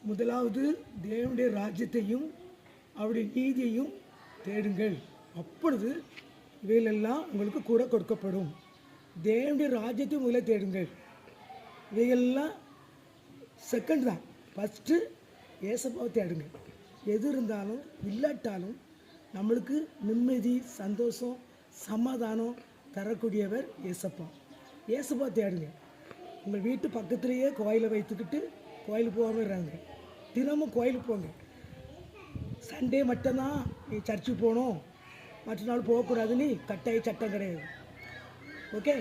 முதலாவது தேவனுடைய ராஜ்யத்தையும் அவருடைய நீதியையும் தேடுங்கள், அப்பொழுது இவைகளெல்லாம் உங்களுக்கு கூட கொடுக்கப்படும். தேவனுடைய ராஜ்யத்தையும் முதல்ல தேடுங்கள். இவைகள்லாம் செகண்ட் தான். ஃபஸ்ட்டு ஏசப்பாவை தேடுங்க. எது இருந்தாலும் இல்லாட்டாலும் நம்மளுக்கு நிம்மதி, சந்தோஷம், சமாதானம் தரக்கூடியவர் ஏசப்பா. ஏசப்பா தேடுங்க. உங்கள் வீட்டு பக்கத்துலேயே கோயிலை வைத்துக்கிட்டு கோயிலுக்கு போகாமல் இருக்காங்க. தினமும் கோயிலுக்கு போங்க. சண்டே மட்டும்தான் நீ சர்ச்சுக்கு போகணும், மற்ற நாள் போகக்கூடாதுன்னு கட்டாய சட்டம் கிடையாது. ஓகே,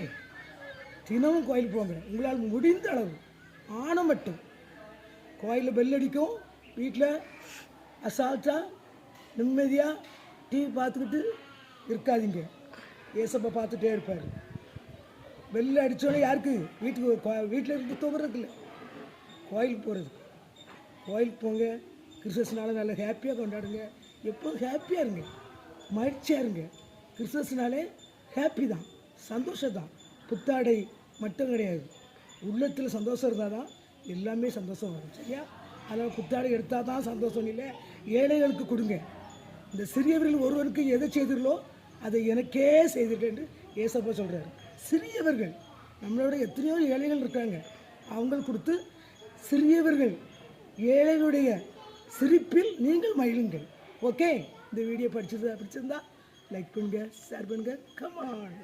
தினமும் கோயிலுக்கு போங்க. உங்களால் முடிந்த அளவு ஆன மட்டும் கோயிலில் பெல் அடிக்கும், வீட்டில் அசால்ட்டாக நிம்மதியாக டிவி பார்த்துக்கிட்டு இருக்காதீங்க. ஏசப்பா பார்த்துட்டே இருப்பார். பெல் அடித்தோடனே யாருக்கு? வீட்டில் இருந்து தூங்குறதுக்கு இல்லை, கோயிலுக்கு போகிறது. கோயிலுக்கு போங்க. கிறிஸ்மஸ்னால நல்லா ஹாப்பியாக கொண்டாடுங்க. எப்போதும் ஹாப்பியாக இருங்க, மகிழ்ச்சியாக இருங்க. கிறிஸ்மஸ்னாலே ஹாப்பி தான், சந்தோஷம் தான். புத்தாடை மட்டும் கிடையாது, உள்ளத்தில் சந்தோஷம் இருந்தால் தான் எல்லாமே சந்தோஷம் வரும். சரியா? அதனால் புத்தாடை எடுத்தால் தான் சந்தோஷம் இல்லை. ஏழைகளுக்கு கொடுங்க. இந்த சிறியவர்கள் ஒருவருக்கு எதை செய்தீர்களோ அதை எனக்கே செய்துட்டேன் ஏசப்பா சொல்கிறார். சிறியவர்கள், நம்மளோட எத்தனையோ ஏழைகள் இருக்காங்க, அவங்களுக்கு கொடுத்து சிறியவர்கள் ஏழைகளுடைய சிரிப்பில் நீங்கள் மகிழுங்கள். ஓகே, இந்த வீடியோ பிடிச்சிருந்தா லைக் பண்ணுங்கள், ஷேர் பண்ணுங்கள். கமான்.